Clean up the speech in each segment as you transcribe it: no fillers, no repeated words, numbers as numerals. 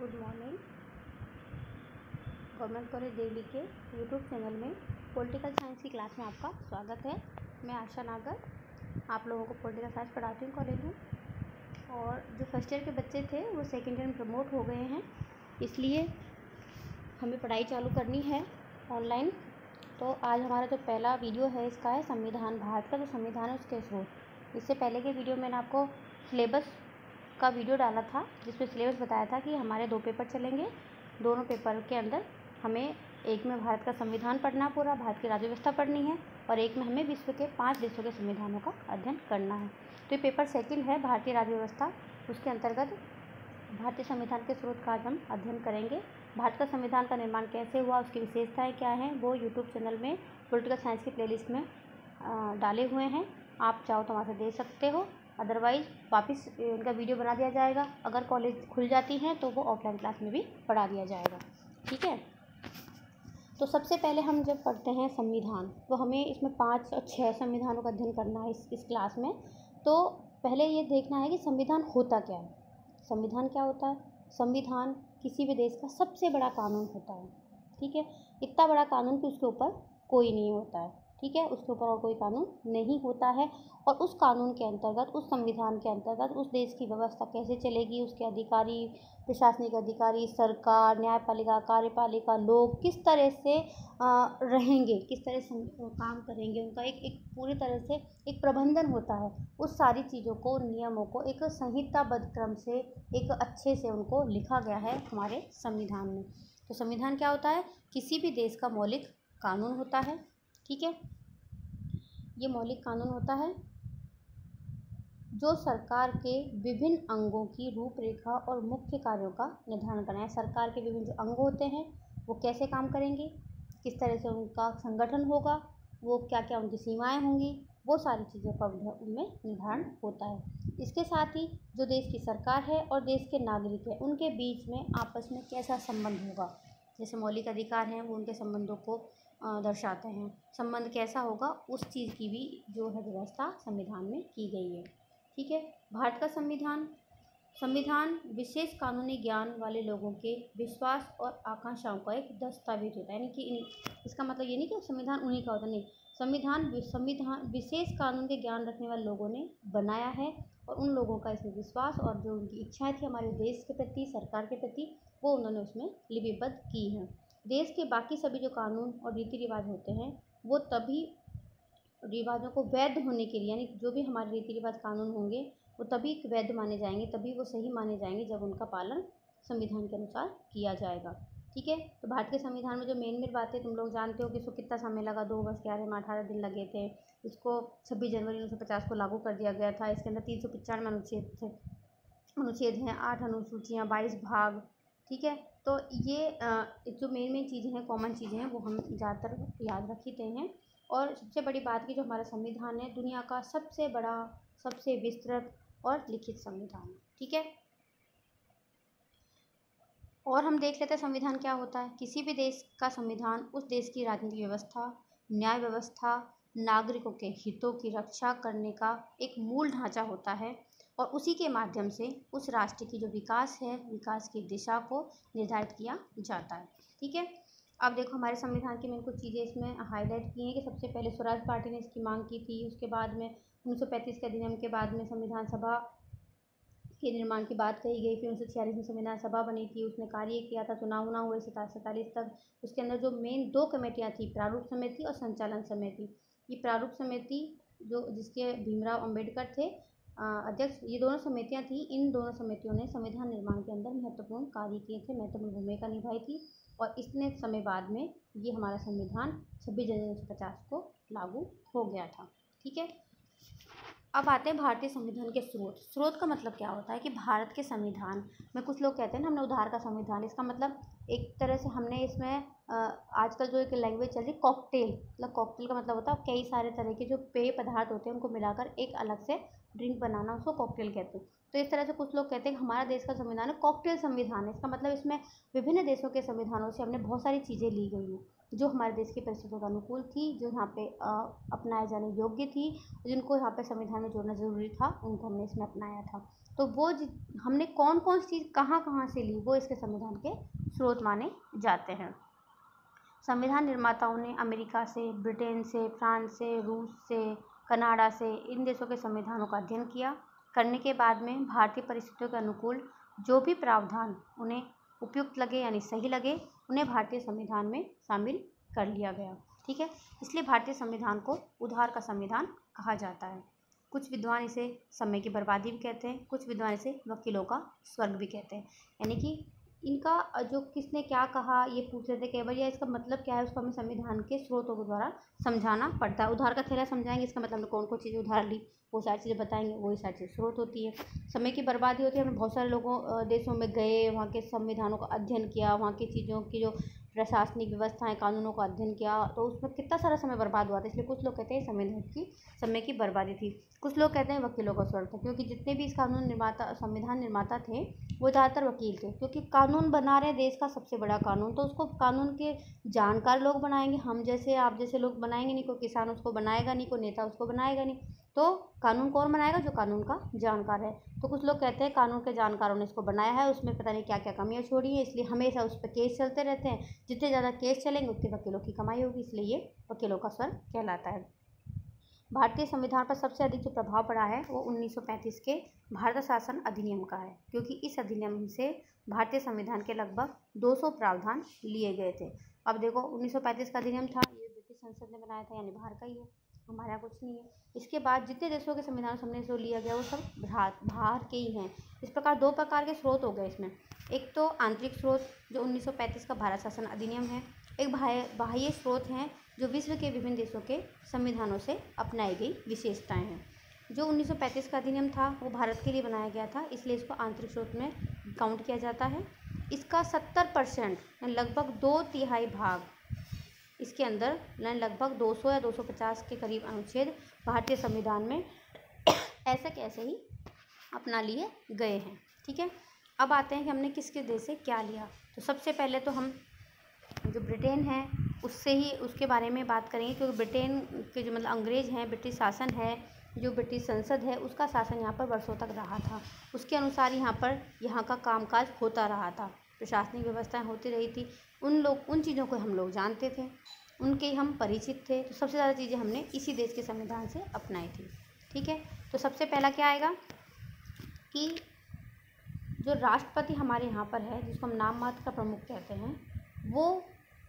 Good morning. Government college Delhi के YouTube channel में political science की क्लास में आपका स्वागत है। मैं आशा नागर आप लोगों को पॉलिटिकल साइंस पढ़ाती हूँ कॉलेज में। और जो फर्स्ट ईयर के बच्चे थे वो सेकेंड ईयर में प्रमोट हो गए हैं, इसलिए हमें पढ़ाई चालू करनी है ऑनलाइन। तो आज हमारा जो पहला वीडियो है इसका है संविधान। भारत का जो संविधान है उसके स्रोत। इससे पहले के वीडियो में मैंने आपको सिलेबस का वीडियो डाला था जिसमें सिलेबस बताया था कि हमारे 2 पेपर चलेंगे। दोनों पेपर के अंदर हमें एक में भारत का संविधान पढ़ना, पूरा भारत की राज्य व्यवस्था पढ़नी है, और एक में हमें विश्व के 5 देशों के संविधानों का अध्ययन करना है। तो ये पेपर सेकंड है भारतीय राज्य व्यवस्था। उसके अंतर्गत भारतीय संविधान के स्रोत का आज हम अध्ययन करेंगे। भारत का संविधान का निर्माण कैसे हुआ, उसकी विशेषताएँ क्या हैं, वो यूट्यूब चैनल में पॉलिटिकल साइंस की प्लेलिस्ट में डाले हुए हैं। आप चाहो तो वहाँ से देख सकते हो, अदरवाइज़ वापस इनका वीडियो बना दिया जाएगा। अगर कॉलेज खुल जाती हैं तो वो ऑफलाइन क्लास में भी पढ़ा दिया जाएगा, ठीक है। तो सबसे पहले हम जब पढ़ते हैं संविधान, तो हमें इसमें 5 और 6 संविधानों का अध्ययन करना है इस क्लास में। तो पहले ये देखना है कि संविधान होता क्या है। संविधान क्या होता है? संविधान किसी भी देश का सबसे बड़ा कानून होता है, ठीक है। इतना बड़ा कानून कि उसके ऊपर कोई नहीं होता है, ठीक है। उसके ऊपर और कोई कानून नहीं होता है। और उस कानून के अंतर्गत, उस संविधान के अंतर्गत उस देश की व्यवस्था कैसे चलेगी, उसके अधिकारी, प्रशासनिक अधिकारी, सरकार, न्यायपालिका, कार्यपालिका, लोग किस तरह से रहेंगे, किस तरह से काम करेंगे, उनका एक पूरी तरह से एक प्रबंधन होता है। उस सारी चीज़ों को, नियमों को एक संहिताबद्ध क्रम से, एक अच्छे से उनको लिखा गया है हमारे संविधान में। तो संविधान क्या होता है? किसी भी देश का मौलिक कानून होता है, ठीक है। ये मौलिक कानून होता है जो सरकार के विभिन्न अंगों की रूपरेखा और मुख्य कार्यों का निर्धारण करना है। सरकार के विभिन्न जो अंग होते हैं वो कैसे काम करेंगे, किस तरह से उनका संगठन होगा, वो क्या क्या उनकी सीमाएं होंगी, वो सारी चीज़ों का उनमें निर्धारण होता है। इसके साथ ही जो देश की सरकार है और देश के नागरिक हैं उनके बीच में आपस में कैसा संबंध होगा, जैसे मौलिक अधिकार हैं वो उनके संबंधों को दर्शाते हैं। संबंध कैसा होगा उस चीज़ की भी जो है व्यवस्था संविधान में की गई है, ठीक है। भारत का संविधान विशेष कानूनी ज्ञान वाले लोगों के विश्वास और आकांक्षाओं का एक दस्तावेज होता है। यानी कि इसका मतलब ये नहीं कि संविधान उन्हीं का होता, नहीं। संविधान विशेष कानून के ज्ञान रखने वाले लोगों ने बनाया है, और उन लोगों का इसमें विश्वास और जो उनकी इच्छाएं थी हमारे देश के प्रति, सरकार के प्रति, वो उन्होंने उसमें लिपिबद्ध की हैं। देश के बाकी सभी जो कानून और रीति रिवाज होते हैं वो तभी रिवाजों को वैध होने के लिए, यानी जो भी हमारे रीति रिवाज कानून होंगे वो तभी वैध माने जाएंगे, तभी वो सही माने जाएंगे जब उनका पालन संविधान के अनुसार किया जाएगा, ठीक है। तो भारत के संविधान में जो मेन बातें तुम लोग जानते हो कि इसको कितना समय लगा, 2 वर्ष 11 माह 18 दिन लगे थे। इसको 26 जनवरी 1950 को लागू कर दिया गया था। इसके अंदर 395 अनुच्छेद हैं, 8 अनुसूचियाँ, 22 भाग, ठीक है। तो ये जो मेन चीज़ें हैं, कॉमन चीज़ें हैं, वो हम ज़्यादातर याद रखते हैं। और सबसे बड़ी बात की जो हमारा संविधान है दुनिया का सबसे बड़ा, सबसे विस्तृत और लिखित संविधान है, ठीक है। और हम देख लेते हैं संविधान क्या होता है। किसी भी देश का संविधान उस देश की राजनीतिक व्यवस्था, न्याय व्यवस्था, नागरिकों के हितों की रक्षा करने का एक मूल ढांचा होता है, और उसी के माध्यम से उस राष्ट्र की जो विकास है, विकास की दिशा को निर्धारित किया जाता है, ठीक है। अब देखो हमारे संविधान की मैंने कुछ चीज़ें इसमें हाईलाइट की हैं कि सबसे पहले स्वराज पार्टी ने इसकी मांग की थी। उसके बाद में 1935 के अधिनियम के बाद में संविधान सभा के निर्माण की बात कही गई। फिर 1946 में संविधान सभा बनी थी, उसने कार्य किया था, चुनाव ना हुए 47 तक। उसके अंदर जो मेन 2 कमेटियाँ थी, प्रारूप समिति और संचालन समिति। ये प्रारूप समिति जिसके भीमराव अम्बेडकर थे अध्यक्ष, ये दोनों समितियाँ थी। इन दोनों समितियों ने संविधान निर्माण के अंदर महत्वपूर्ण कार्य किए थे, महत्वपूर्ण भूमिका निभाई थी, और इतने समय बाद में ये हमारा संविधान 26 जनवरी 1950 को लागू हो गया था, ठीक है। अब आते हैं भारतीय संविधान के स्रोत का मतलब क्या होता है कि भारत के संविधान में कुछ लोग कहते हैं ना हमने उधार का संविधान, इसका मतलब एक तरह से हमने इसमें आजकल जो एक लैंग्वेज चल रही कॉकटेल, मतलब कॉकटेल का मतलब होता है कई सारे तरह के जो पेय पदार्थ होते हैं उनको मिलाकर एक अलग से ड्रिंक बनाना, उसको कॉकटेल कहते हैं। तो इस तरह से कुछ लोग कहते हैं कि हमारा देश का संविधान है कॉकटेल संविधान है। इसका मतलब इसमें विभिन्न देशों के संविधानों से हमने बहुत सारी चीज़ें ली गई हैं, जो हमारे देश की परिस्थितियों के अनुकूल थी, जो यहाँ पे अपनाए जाने योग्य थी, जिनको यहाँ पे संविधान में जोड़ना ज़रूरी था, उनको हमने इसमें अपनाया था। तो वो हमने कौन कौन सी चीज़ कहाँ कहाँ से ली, वो इसके संविधान के स्रोत माने जाते हैं। संविधान निर्माताओं ने अमेरिका से, ब्रिटेन से, फ्रांस से, रूस से, कनाडा से, इन देशों के संविधानों का अध्ययन किया। करने के बाद में भारतीय परिस्थितियों के अनुकूल जो भी प्रावधान उन्हें उपयुक्त लगे यानी सही लगे, उन्हें भारतीय संविधान में शामिल कर लिया गया। ठीक है, इसलिए भारतीय संविधान को उधार का संविधान कहा जाता है। कुछ विद्वान इसे समय की बर्बादी भी कहते हैं, कुछ विद्वान इसे वकीलों का स्वर्ग भी कहते हैं। यानी कि इनका जो किसने क्या कहा ये पूछ लेते केवल, या इसका मतलब क्या है उसको हमें संविधान के स्रोतों के द्वारा समझाना पड़ता है। उधार का थैला समझाएंगे, इसका मतलब कौन कौन चीज़ें उधार ली, वो सारी चीज़ें बताएंगे, वही सारी चीज़ें स्रोत होती है। समय की बर्बादी होती है, हमने बहुत सारे लोगों देशों में गए, वहाँ के संविधानों का अध्ययन किया, वहाँ की चीज़ों की जो प्रशासनिक व्यवस्थाएं, कानूनों का अध्ययन किया, तो उसमें कितना सारा समय बर्बाद हुआ था। इसलिए कुछ लोग कहते हैं समय की बर्बादी थी, कुछ लोग कहते हैं वकीलों का स्वर्ग था, क्योंकि जितने भी इस संविधान निर्माता थे वो ज़्यादातर वकील थे। क्योंकि कानून बना रहे देश का सबसे बड़ा कानून, तो उसको कानून के जानकार लोग बनाएंगे, हम जैसे आप जैसे लोग बनाएंगे नहीं, कोई किसान उसको बनाएगा नहीं, कोई नेता उसको बनाएगा नहीं। तो कानून कौन बनाएगा, जो कानून का जानकार है। तो कुछ लोग कहते हैं कानून के जानकारों ने इसको बनाया है, उसमें पता नहीं क्या क्या कमियां छोड़ी हैं, इसलिए हमेशा उस पर केस चलते रहते हैं। जितने ज़्यादा केस चलेंगे उतने वकीलों की कमाई होगी, इसलिए ये वकीलों का स्वर्ग कहलाता है। भारतीय संविधान पर सबसे अधिक जो प्रभाव पड़ा है वो 1935 के भारत शासन अधिनियम का है, क्योंकि इस अधिनियम से भारतीय संविधान के लगभग 200 प्रावधान लिए गए थे। अब देखो 1935 का अधिनियम था, ये ब्रिटिश संसद ने बनाया था, यानी बाहर का ही है, हमारे यहाँ कुछ नहीं है। इसके बाद जितने देशों के संविधान सामने जो लिया गया वो सब बाहर के ही हैं। इस प्रकार दो प्रकार के स्रोत हो गए इसमें। एक तो आंतरिक स्रोत जो 1935 का भारत शासन अधिनियम है, एक बाह्य स्रोत हैं जो विश्व के विभिन्न देशों के संविधानों से अपनाई गई विशेषताएं हैं। जो 1935 का अधिनियम था वो भारत के लिए बनाया गया था, इसलिए इसको आंतरिक स्रोत में काउंट किया जाता है। इसका 70% लगभग 2/3 भाग इसके अंदर लगभग 200 या 250 के करीब अनुच्छेद भारतीय संविधान में ऐसे कैसे ही अपना लिए गए हैं। ठीक है, अब आते हैं कि हमने किस किस देश से क्या लिया। तो सबसे पहले तो हम जो ब्रिटेन है उससे ही उसके बारे में बात करेंगे, क्योंकि ब्रिटेन के जो मतलब अंग्रेज़ हैं, ब्रिटिश शासन है, जो ब्रिटिश संसद है, उसका शासन यहाँ पर वर्षों तक रहा था। उसके अनुसार यहाँ का कामकाज होता रहा था, प्रशासनिक व्यवस्थाएं होती रही थी। उन चीज़ों को हम लोग जानते थे, उनके हम परिचित थे। तो सबसे ज़्यादा चीज़ें हमने इसी देश के संविधान से अपनाई थी। ठीक है, तो सबसे पहला क्या आएगा कि जो राष्ट्रपति हमारे यहाँ पर है, जिसको हम नाम मात्र का प्रमुख कहते हैं, वो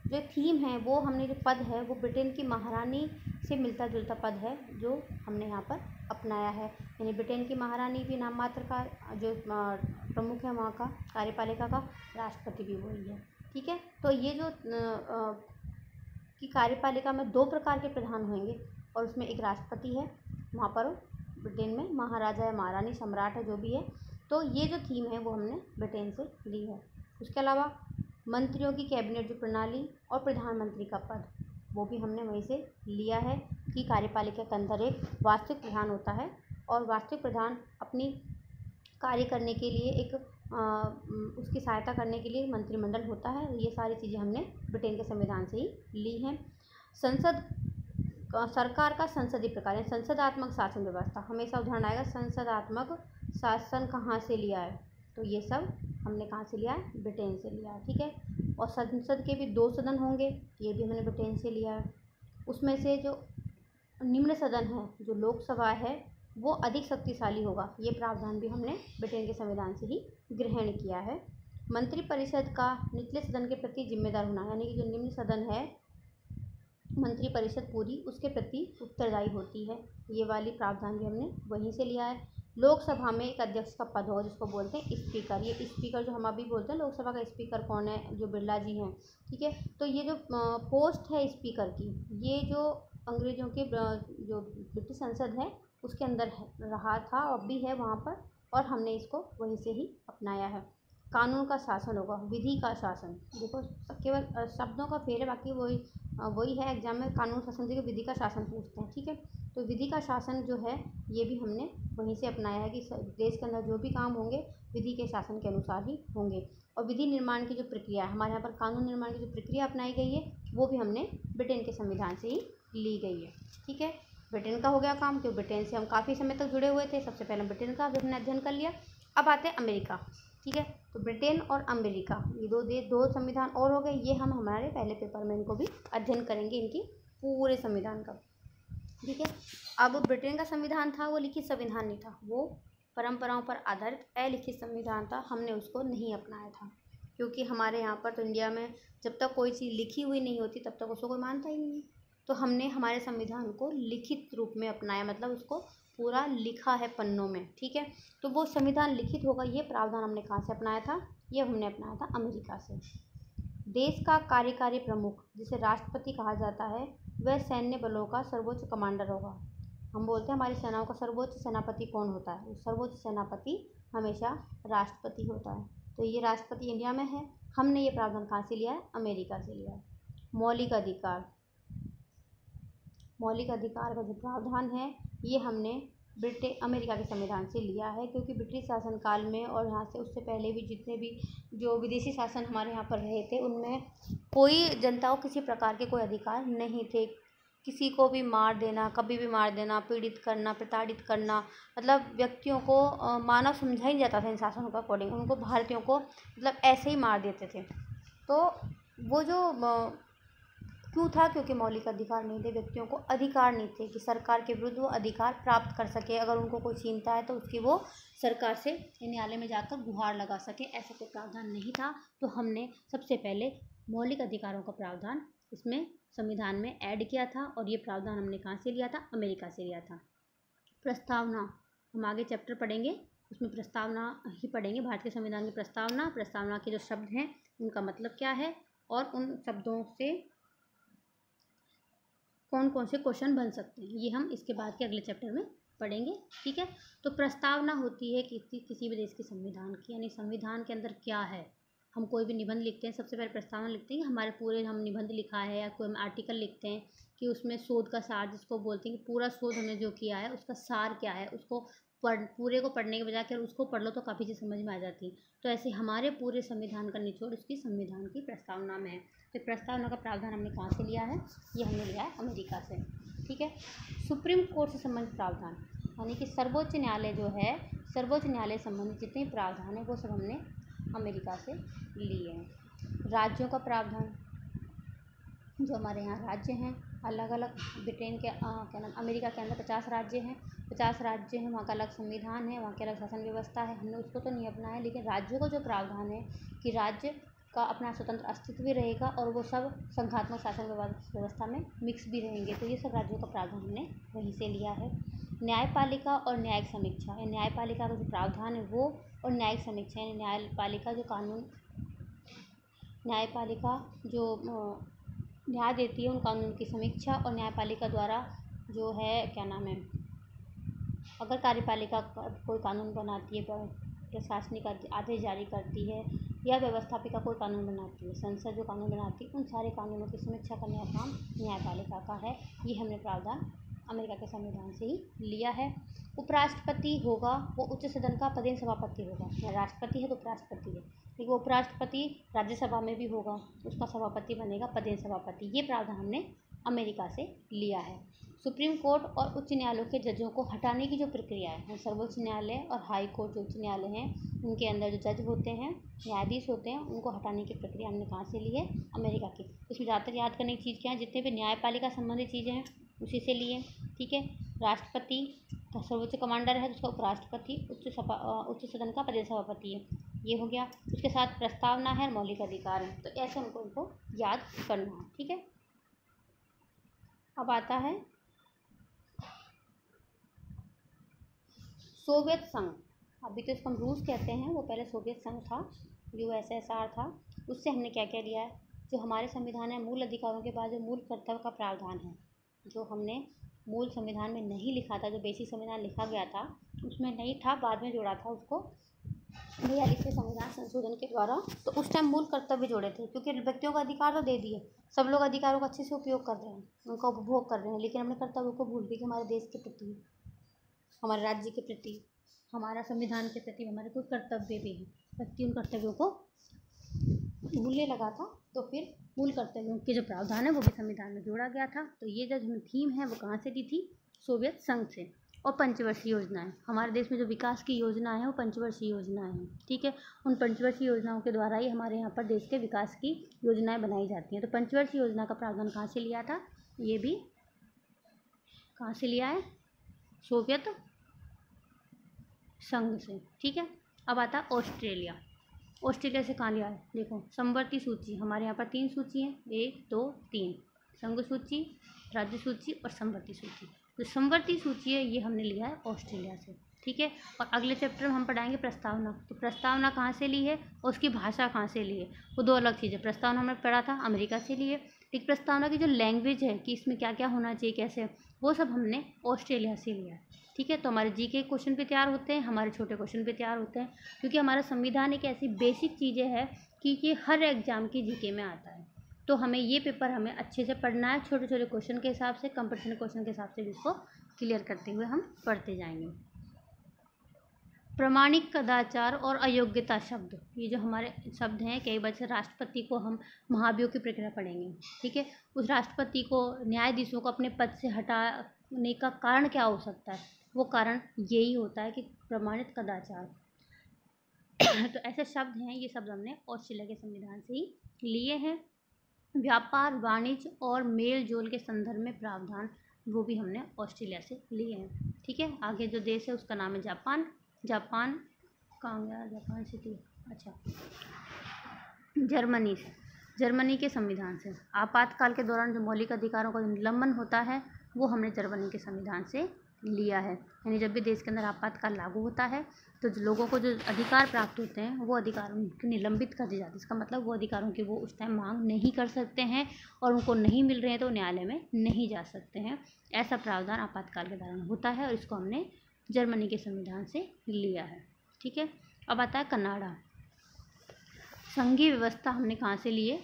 जो थीम है, वो हमने जो पद है वो ब्रिटेन की महारानी से मिलता जुलता पद है जो हमने यहाँ पर अपनाया है। यानी ब्रिटेन की महारानी भी नाम मात्र का जो प्रमुख है वहाँ का कार्यपालिका का, राष्ट्रपति भी वही है। ठीक है, तो ये जो कि कार्यपालिका में 2 प्रकार के प्रधान होंगे और उसमें एक राष्ट्रपति है, वहाँ पर ब्रिटेन में महाराजा या महारानी, सम्राट है जो भी है। तो ये जो थीम है वो हमने ब्रिटेन से ली है। उसके अलावा मंत्रियों की कैबिनेट जो प्रणाली और प्रधानमंत्री का पद, वो भी हमने वहीं से लिया है कि कार्यपालिका के अंदर एक वास्तविक प्रधान होता है और वास्तविक प्रधान अपनी कार्य करने के लिए एक उसकी सहायता करने के लिए मंत्रिमंडल होता है। ये सारी चीज़ें हमने ब्रिटेन के संविधान से ही ली हैं। सरकार का संसदीय प्रकार है, संसदात्मक शासन व्यवस्था, हमेशा उदाहरण आएगा संसदात्मक शासन कहाँ से लिया है, तो ये सब हमने कहाँ से लिया है, ब्रिटेन से लिया है। ठीक है, और संसद के भी 2 सदन होंगे, ये भी हमने ब्रिटेन से लिया है। उसमें से जो निम्न सदन है, जो लोकसभा है, वो अधिक शक्तिशाली होगा, ये प्रावधान भी हमने ब्रिटेन के संविधान से ही ग्रहण किया है। मंत्रिपरिषद का निचले सदन के प्रति जिम्मेदार होना, यानी कि जो निम्न सदन है, मंत्रिपरिषद पूरी उसके प्रति उत्तरदायी होती है, ये वाली प्रावधान भी हमने वहीं से लिया है। लोकसभा में एक अध्यक्ष का पद होगा जिसको बोलते हैं स्पीकर। ये स्पीकर जो हम अभी बोलते हैं, लोकसभा का स्पीकर कौन है, जो बिरला जी हैं। ठीक है, तो ये जो पोस्ट है स्पीकर की, ये जो अंग्रेज़ों के जो ब्रिटिश संसद है उसके अंदर रहा था और भी है वहाँ पर, और हमने इसको वहीं से ही अपनाया है। कानून का शासन होगा, विधि का शासन, देखो केवल शब्दों का फेर है, बाकी वही है। एग्जाम में कानून शासन से विधि का शासन पूछते हैं। ठीक है, तो विधि का शासन जो है ये भी हमने वहीं से अपनाया है कि देश के अंदर जो भी काम होंगे विधि के शासन के अनुसार ही होंगे। और विधि निर्माण की जो प्रक्रिया है, हमारे यहाँ पर कानून निर्माण की जो प्रक्रिया अपनाई गई है, वो भी हमने ब्रिटेन के संविधान से ही ली गई है। ठीक है, ब्रिटेन का हो गया काम, क्योंकि ब्रिटेन से हम काफ़ी समय तक जुड़े हुए थे। सबसे पहले ब्रिटेन का हमने अध्ययन कर लिया। अब आते हैं अमेरिका। ठीक है, तो ब्रिटेन और अमेरिका ये दो संविधान और हो गए। ये हम हमारे पहले पेपर में इनको भी अध्ययन करेंगे, इनकी पूरे संविधान का। ठीक है, अब ब्रिटेन का संविधान था वो लिखित संविधान नहीं था, वो परंपराओं पर आधारित अलिखित संविधान था। हमने उसको नहीं अपनाया था, क्योंकि हमारे यहाँ पर तो इंडिया में जब तक कोई चीज़ लिखी हुई नहीं होती तब तक उसको कोई मानता ही नहीं है। तो हमने हमारे संविधान को लिखित रूप में अपनाया, मतलब उसको पूरा लिखा है पन्नों में। ठीक है, तो वो संविधान लिखित होगा, ये प्रावधान हमने कहाँ से अपनाया था? ये हमने अपनाया था अमेरिका से। देश का कार्यकारी प्रमुख, जिसे राष्ट्रपति कहा जाता है, वह सैन्य बलों का सर्वोच्च कमांडर होगा। हम बोलते हैं हमारी सेनाओं का सर्वोच्च सेनापति कौन होता है? सर्वोच्च सेनापति हमेशा राष्ट्रपति होता है। तो ये राष्ट्रपति इंडिया में है। हमने ये प्रावधान कहाँ से लिया है? अमेरिका से लिया है। मौलिक अधिकार, मौलिक अधिकार का जो प्रावधान है ये हमने अमेरिका के संविधान से लिया है, क्योंकि ब्रिटिश शासनकाल में और यहाँ से उससे पहले भी जितने भी जो विदेशी शासन हमारे यहाँ पर रहे थे, उनमें कोई जनता को किसी प्रकार के कोई अधिकार नहीं थे। किसी को भी मार देना, कभी भी मार देना, पीड़ित करना, प्रताड़ित करना, मतलब व्यक्तियों को मानव समझा ही नहीं जाता था इन शासनों के अकॉर्डिंग। उनको भारतीयों को मतलब ऐसे ही मार देते थे। तो वो जो क्यों था? क्योंकि मौलिक अधिकार नहीं थे, व्यक्तियों को अधिकार नहीं थे कि सरकार के विरुद्ध वो अधिकार प्राप्त कर सके। अगर उनको कोई छीनता है तो उसकी वो सरकार से न्यायालय में जाकर गुहार लगा सके, ऐसा कोई प्रावधान नहीं था। तो हमने सबसे पहले मौलिक अधिकारों का प्रावधान इसमें संविधान में ऐड किया था, और ये प्रावधान हमने कहाँ से लिया था? अमेरिका से लिया था। प्रस्तावना, हम आगे चैप्टर पढ़ेंगे उसमें प्रस्तावना ही पढ़ेंगे, भारत के संविधान की प्रस्तावना। प्रस्तावना के जो शब्द हैं उनका मतलब क्या है, और उन शब्दों से कौन कौन से क्वेश्चन बन सकते हैं, ये हम इसके बाद के अगले चैप्टर में पढ़ेंगे। ठीक है, तो प्रस्तावना होती है किसी भी देश के संविधान की, यानी संविधान के अंदर क्या है। हम कोई भी निबंध लिखते हैं, सबसे पहले प्रस्तावना लिखते हैं कि हमारे पूरे हम निबंध लिखा है, या कोई हम आर्टिकल लिखते हैं कि उसमें शोध का सार जिसको बोलते हैं कि पूरा शोध हमने जो किया है उसका सार क्या है। उसको पूरे को पढ़ने के बजाय अगर उसको पढ़ लो तो काफ़ी चीज़ समझ में आ जाती है। तो ऐसे हमारे पूरे संविधान का निचोड़ उसकी संविधान की प्रस्तावना में है। तो प्रस्तावना का प्रावधान हमने कहाँ से लिया है? ये हमने लिया है अमेरिका से। ठीक है, सुप्रीम कोर्ट से संबंधित प्रावधान, यानी कि सर्वोच्च न्यायालय जो है, सर्वोच्च न्यायालय संबंधित जितने प्रावधान है वो सब हमने अमेरिका से लिए हैं। राज्यों का प्रावधान, जो हमारे यहाँ राज्य हैं अलग अलग, ब्रिटेन के क्या नाम अमेरिका के अंदर 50 राज्य हैं, 50 राज्य हैं, वहाँ का अलग संविधान है, वहाँ की अलग शासन व्यवस्था है। हमने उसको तो नहीं अपनाया, लेकिन राज्यों का जो प्रावधान है कि राज्य का अपना स्वतंत्र अस्तित्व भी रहेगा और वो सब संघात्मक शासन व्यवस्था में मिक्स भी रहेंगे। तो ये सब राज्यों का प्रावधान हमने वहीं से लिया है। न्यायपालिका और न्यायिक समीक्षा, न्यायपालिका का जो प्रावधान है वो, और न्यायिक समीक्षा यानी न्यायपालिका जो कानून, न्यायपालिका जो न्याय देती है उन कानून की समीक्षा, और न्यायपालिका द्वारा जो है क्या नाम है, अगर कार्यपालिका कोई कानून बनाती है, प्रशासनिक आदेश जारी करती है, या व्यवस्थापिका कोई कानून बनाती है, संसद जो कानून बनाती है, उन सारे कानूनों की समीक्षा करने का काम न्यायपालिका का है। ये हमने प्रावधान अमेरिका के संविधान से ही लिया है। उपराष्ट्रपति होगा वो उच्च सदन का पदेन सभापति होगा, या राष्ट्रपति है तो उपराष्ट्रपति है, लेकिन उपराष्ट्रपति राज्यसभा में भी होगा, उसका सभापति बनेगा पदेन सभापति। ये प्रावधान हमने अमेरिका से लिया है। सुप्रीम कोर्ट और उच्च न्यायालयों के जजों को हटाने की जो प्रक्रिया है, सर्वोच्च न्यायालय और हाई कोर्ट जो उच्च न्यायालय हैं उनके अंदर जो जज होते हैं, न्यायाधीश होते हैं, उनको हटाने की प्रक्रिया हमने कहाँ से ली है? अमेरिका की। इसमें ज़्यादातर याद करने की चीज़ क्या है? जितने भी न्यायपालिका संबंधित चीज़ें हैं उसी से लिए। ठीक है, राष्ट्रपति का सर्वोच्च कमांडर है, उसका उपराष्ट्रपति उच्च सदन का पदेन सभापति है, ये हो गया। उसके साथ प्रस्तावना है, मौलिक अधिकार है। तो ऐसे उनको याद करना है। ठीक है, अब आता है सोवियत संघ। अभी तो इसको हम रूस कहते हैं, वो पहले सोवियत संघ था, USSR था। उससे हमने क्या क्या लिया है? जो हमारे संविधान है, मूल अधिकारों के बाद जो मूल कर्तव्य का प्रावधान है, जो हमने मूल संविधान में नहीं लिखा था, जो बेसिक संविधान लिखा गया था उसमें नहीं था, बाद में जोड़ा था उसको 42वें संविधान संशोधन के द्वारा। तो उस टाइम मूल कर्तव्य जोड़े थे, क्योंकि व्यक्तियों का अधिकार तो दे दिए, सब लोग अधिकारों का अच्छे से उपयोग कर रहे हैं, उनका उपभोग कर रहे हैं, लेकिन हमने कर्तव्यों को भूल गए कि हमारे देश के प्रति, हमारे राज्य के प्रति, हमारा संविधान के प्रति हमारे कोई कर्तव्य भी हैं। व्यक्ति उन कर्तव्यों को भूलने लगा था, तो फिर मूल कर्तव्यों के जो प्रावधान है वो भी संविधान में जोड़ा गया था। तो ये जो थीम है वो कहाँ से ली थी? सोवियत संघ से। और पंचवर्षीय योजनाएं, हमारे देश में जो विकास की योजनाएं हैं वो पंचवर्षीय योजनाएं हैं, ठीक है। उन पंचवर्षीय योजनाओं के द्वारा ही हमारे यहाँ पर देश के विकास की योजनाएं बनाई जाती हैं। तो पंचवर्षीय योजना का प्रावधान कहाँ से लिया था? ये भी कहाँ से लिया है? सोवियत संघ से, ठीक है। अब आता है ऑस्ट्रेलिया। ऑस्ट्रेलिया से कहाँ लिया है? देखो, समवर्ती सूची, हमारे यहाँ पर 3 सूची हैं, 1 2 3, संघ सूची, राज्य सूची और समवर्ती सूची। जो समवर्ती सूची है ये हमने लिया है ऑस्ट्रेलिया से, ठीक है। और अगले चैप्टर में हम पढ़ाएंगे प्रस्तावना। तो प्रस्तावना कहाँ से ली है और उसकी भाषा कहाँ से ली है, वो 2 अलग चीज़ें। प्रस्तावना हमने पढ़ा था अमेरिका से लिए, लेकिन प्रस्तावना की जो लैंग्वेज है कि इसमें क्या क्या होना चाहिए, कैसे, वो सब हमने ऑस्ट्रेलिया से लिया है, ठीक है। तो हमारे जी के क्वेश्चन भी तैयार होते हैं, हमारे छोटे क्वेश्चन भी तैयार होते हैं, क्योंकि हमारा संविधान एक ऐसी बेसिक चीज़ें है कि ये हर एग्जाम की जीके में आता है। तो हमें ये पेपर हमें अच्छे से पढ़ना है, छोटे छोटे क्वेश्चन के हिसाब से, कंपटीशन क्वेश्चन के हिसाब से भी इसको क्लियर करते हुए हम पढ़ते जाएंगे। प्रामाणिक कदाचार और अयोग्यता शब्द, ये जो हमारे शब्द हैं, कई बार से राष्ट्रपति को हम महाभियोग की प्रक्रिया पढ़ेंगे, ठीक है। उस राष्ट्रपति को, न्यायाधीशों को अपने पद से हटाने का कारण क्या हो सकता है? वो कारण यही होता है कि प्रमाणित कदाचार। तो ऐसे शब्द हैं, ये शब्द हमने ऑस्ट्रेलिया के संविधान से ही लिए हैं। व्यापार, वाणिज्य और मेल जोल के संदर्भ में प्रावधान, वो भी हमने ऑस्ट्रेलिया से लिए हैं, ठीक है। आगे जो देश है उसका नाम है जापान। जापान कहाँ गया? जापान से थी, अच्छा, जर्मनी से। जर्मनी के संविधान से आपातकाल के दौरान जो मौलिक अधिकारों का उल्लंघन होता है वो हमने जर्मनी के संविधान से लिया है। यानी जब भी देश के अंदर आपातकाल लागू होता है तो जो लोगों को जो अधिकार प्राप्त होते हैं वो अधिकार उनके निलंबित कर दिए जाते हैं। इसका मतलब वो अधिकारों की वो उस टाइम मांग नहीं कर सकते हैं और उनको नहीं मिल रहे हैं तो न्यायालय में नहीं जा सकते हैं। ऐसा प्रावधान आपातकाल के दौरान होता है और इसको हमने जर्मनी के संविधान से लिया है, ठीक है। अब आता है कनाडा। संघीय व्यवस्था हमने कहाँ से ली है?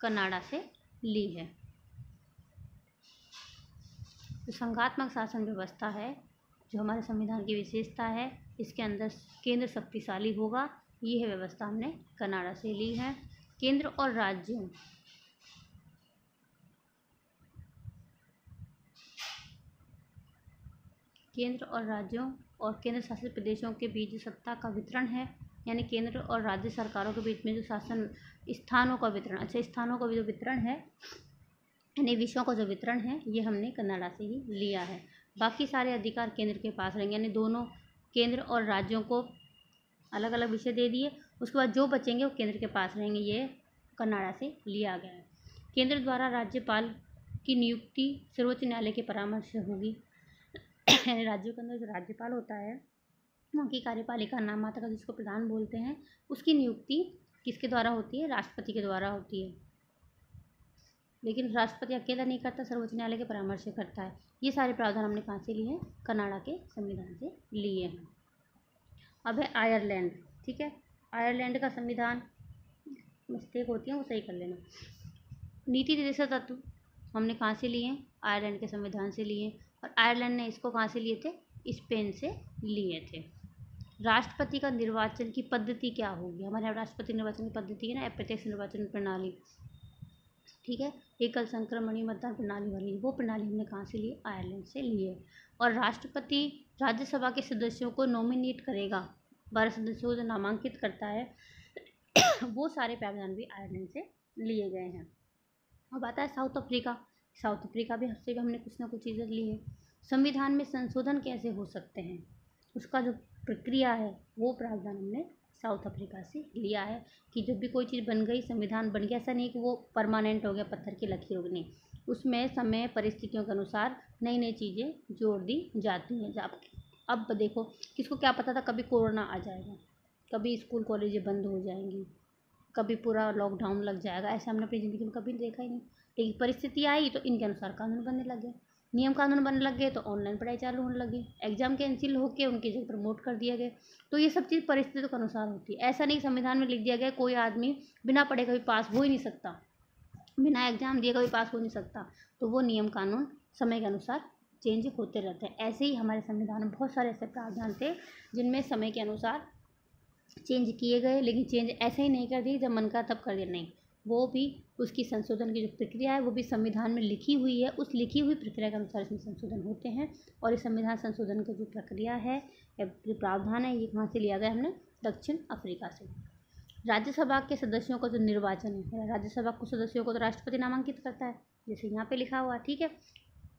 कनाडा से ली है। जो संघात्मक शासन व्यवस्था है, जो हमारे संविधान की विशेषता है, इसके अंदर केंद्र शक्तिशाली होगा, ये है व्यवस्था हमने कनाडा से ली है। केंद्र और राज्यों, केंद्र और राज्यों और केंद्र शासित प्रदेशों के बीच जो सत्ता का वितरण है, यानी केंद्र और राज्य सरकारों के बीच में जो शासन स्थानों का वितरण, अच्छा, स्थानों का जो वितरण है, यानी विषयों का जो वितरण है, ये हमने कनाडा से ही लिया है। बाकी सारे अधिकार केंद्र के पास रहेंगे, यानी दोनों केंद्र और राज्यों को अलग अलग विषय दे दिए, उसके बाद जो बचेंगे वो केंद्र के पास रहेंगे, ये कनाडा से लिया गया है। केंद्र द्वारा राज्यपाल की नियुक्ति सर्वोच्च न्यायालय के परामर्श से होगी। यानी राज्यों के अंदर जो राज्यपाल होता है, वहाँ की कार्यपालिका नाम मात्र का जिसको प्रधान बोलते हैं, उसकी नियुक्ति किसके द्वारा होती है? राष्ट्रपति के द्वारा होती है। लेकिन राष्ट्रपति अकेला नहीं करता, सर्वोच्च न्यायालय के परामर्श से करता है। ये सारे प्रावधान हमने कहाँ से लिए हैं? कनाडा के संविधान से लिए हैं। अब है आयरलैंड, ठीक है। आयरलैंड का संविधान, मिस्टेक होती है वो सही कर लेना। नीति निर्देशक तत्व हमने कहाँ से लिए हैं? आयरलैंड के संविधान से लिए। और आयरलैंड ने इसको कहाँ से लिए थे? स्पेन से लिए थे। राष्ट्रपति का निर्वाचन की पद्धति क्या होगी? हमारे यहाँ राष्ट्रपति निर्वाचन की पद्धति है ना, अप्रत्यक्ष निर्वाचन प्रणाली, ठीक है। एकल संक्रमणीय मतदान प्रणाली वाली, वो प्रणाली हमने कहाँ से ली? आयरलैंड से ली है। और राष्ट्रपति राज्यसभा के सदस्यों को नॉमिनेट करेगा, 12 सदस्यों को जो नामांकित करता है, वो सारे प्रावधान भी आयरलैंड से लिए गए हैं। अब आता है साउथ अफ्रीका। साउथ अफ्रीका भी से भी हमने कुछ ना कुछ चीज़ें ली है। संविधान में संशोधन कैसे हो सकते हैं, उसका जो प्रक्रिया है वो प्रावधान हमने साउथ अफ्रीका से लिया है। कि जब भी कोई चीज़ बन गई, संविधान बन गया, ऐसा नहीं कि वो परमानेंट हो गया, पत्थर की लकीर हो गई, नहीं, उसमें समय परिस्थितियों के अनुसार नई नई चीज़ें जोड़ दी जाती हैं। अब देखो, किसको क्या पता था कभी कोरोना आ जाएगा, कभी स्कूल कॉलेजें बंद हो जाएंगी, कभी पूरा लॉकडाउन लग जाएगा, ऐसा हमने अपनी ज़िंदगी में कभी देखा ही नहीं। लेकिन परिस्थिति आई तो इनके अनुसार कानून बनने लगे, नियम कानून बनने लग गए, तो ऑनलाइन पढ़ाई चालू होने लगी, एग्जाम कैंसिल होकर उनकी जगह प्रमोट कर दिया गया। तो ये सब चीज़ परिस्थितियों के अनुसार होती है। ऐसा नहीं संविधान में लिख दिया गया कोई आदमी बिना पढ़े कभी पास हो ही नहीं सकता, बिना एग्जाम दिए कभी पास हो नहीं सकता। तो वो नियम कानून समय के अनुसार चेंज होते रहते हैं। ऐसे ही हमारे संविधान में बहुत सारे ऐसे प्रावधान थे जिनमें समय के अनुसार चेंज किए गए, लेकिन चेंज ऐसे ही नहीं कर दिए जब मन का तब कर दिया, नहीं, वो भी उसकी संशोधन की जो प्रक्रिया है वो भी संविधान में लिखी हुई है, उस लिखी हुई प्रक्रिया के अनुसार इसमें संशोधन होते हैं। और इस संविधान संशोधन की जो प्रक्रिया है या जो प्रावधान है, ये कहाँ से लिया गया हमने? दक्षिण अफ्रीका से। राज्यसभा के सदस्यों का जो निर्वाचन है, राज्यसभा कुछ सदस्यों को तो राष्ट्रपति नामांकित करता है, जैसे यहाँ पे लिखा हुआ, ठीक है।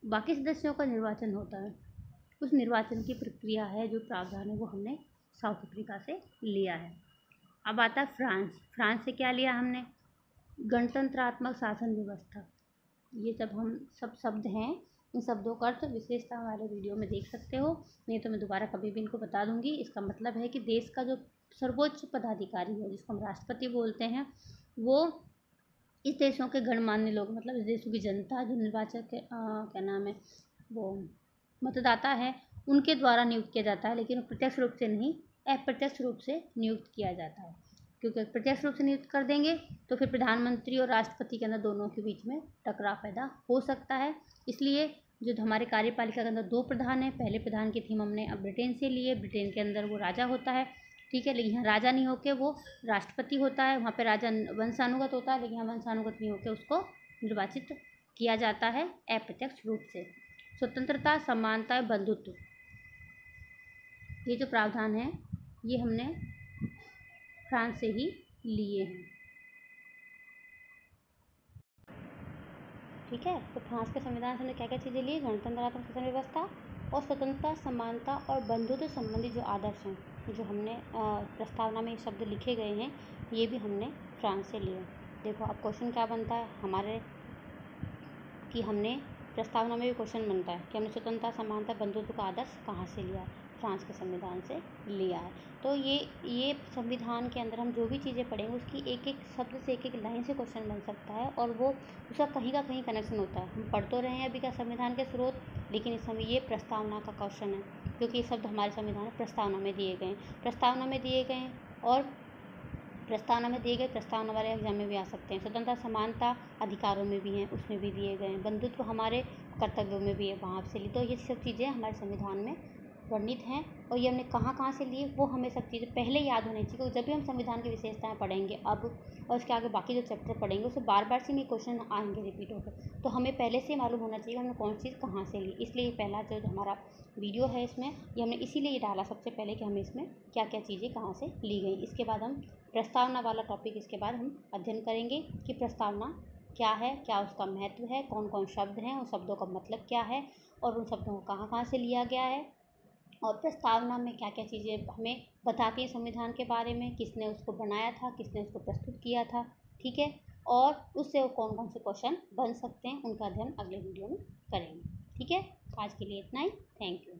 बाकी सदस्यों का निर्वाचन होता है, उस निर्वाचन की प्रक्रिया है जो प्रावधान है वो हमने साउथ अफ्रीका से लिया है। अब आता है फ्रांस। फ्रांस से क्या लिया हमने? गणतंत्रात्मक शासन व्यवस्था। ये जब हम सब शब्द हैं, इन शब्दों का अर्थ विशेषता हमारे वीडियो में देख सकते हो, नहीं तो मैं दोबारा कभी भी इनको बता दूंगी। इसका मतलब है कि देश का जो सर्वोच्च पदाधिकारी है, जिसको हम राष्ट्रपति बोलते हैं, वो इस देशों के गणमान्य लोग, मतलब इस देशों की जनता, जो निर्वाचक क्या नाम है, वो मतदाता है, उनके द्वारा नियुक्त किया जाता है, लेकिन प्रत्यक्ष रूप से नहीं, अप्रत्यक्ष रूप से नियुक्त किया जाता है। क्योंकि प्रत्यक्ष रूप से नियुक्त कर देंगे तो फिर प्रधानमंत्री और राष्ट्रपति के अंदर दोनों के बीच में टकराव पैदा हो सकता है। इसलिए जो हमारे कार्यपालिका के अंदर 2 प्रधान हैं, पहले प्रधान की थीम हमने अब ब्रिटेन से लिए। ब्रिटेन के अंदर वो राजा होता है, ठीक है, लेकिन यहाँ राजा नहीं होकर वो राष्ट्रपति होता है। वहाँ पे राजा वंशानुगत होता है, लेकिन यहाँ वंशानुगत नहीं होकर उसको निर्वाचित किया जाता है अप्रत्यक्ष रूप से। स्वतंत्रता, समानता, बंधुत्व, ये जो प्रावधान है ये हमने फ्रांस से ही लिए हैं, ठीक है। तो फ्रांस के संविधान से हमने क्या क्या चीज़ें ली? गणतंत्रात्मक शासन व्यवस्था और स्वतंत्रता, समानता और बंधुत्व संबंधी जो आदर्श हैं, जो हमने प्रस्तावना में शब्द लिखे गए हैं, ये भी हमने फ्रांस से लिए। देखो अब क्वेश्चन क्या बनता है हमारे, कि हमने प्रस्तावना में भी क्वेश्चन बनता है कि हमने स्वतंत्रता, समानता, बंधुत्व का आदर्श कहाँ से लिया है? फ्रांस के संविधान से लिया है। तो ये संविधान के अंदर हम जो भी चीज़ें पढ़ेंगे उसकी एक एक शब्द से, एक एक लाइन से क्वेश्चन बन सकता है, और वो उसका कहीं का कहीं कनेक्शन होता है। हम पढ़ तो रहे हैं अभी का संविधान के स्रोत, लेकिन इस समय ये प्रस्तावना का क्वेश्चन है, क्योंकि ये शब्द हमारे संविधान में प्रस्तावना में दिए गए हैं, प्रस्तावना में दिए गए हैं, और प्रस्तावना में दिए गए प्रस्तावना वाले एग्जाम में भी आ सकते हैं। स्वतंत्रता, समानता अधिकारों में भी हैं, उसमें भी दिए गए हैं। बंधुत्व हमारे कर्तव्यों में भी है, वहाँ से ली। तो ये सब चीज़ें हमारे संविधान में वर्णित हैं, और ये हमने कहाँ कहाँ से लिए वो हमें सब चीज़ें पहले याद होनी चाहिए, क्योंकि जब भी हम संविधान की विशेषताएं पढ़ेंगे अब, और उसके आगे बाकी जो चैप्टर पढ़ेंगे उससे बार बार से में क्वेश्चन आएंगे रिपीट होकर, तो हमें पहले से मालूम होना चाहिए हमने कौन सी चीज़ कहाँ से ली। इसलिए पहला जो हमारा वीडियो है इसमें, ये हमने इसीलिए डाला सबसे पहले कि हमें इसमें क्या क्या चीज़ें कहाँ से ली गई। इसके बाद हम प्रस्तावना वाला टॉपिक, इसके बाद हम अध्ययन करेंगे कि प्रस्तावना क्या है, क्या उसका महत्व है, कौन कौन शब्द हैं, उन शब्दों का मतलब क्या है, और उन शब्दों को कहाँ कहाँ से लिया गया है, और प्रस्तावना में क्या क्या चीज़ें हमें बताती हैं संविधान के बारे में, किसने उसको बनाया था, किसने उसको प्रस्तुत किया था, ठीक है, और उससे कौन कौन से क्वेश्चन बन सकते हैं, उनका अध्ययन अगले वीडियो में करेंगे, ठीक है। आज के लिए इतना ही, थैंक यू।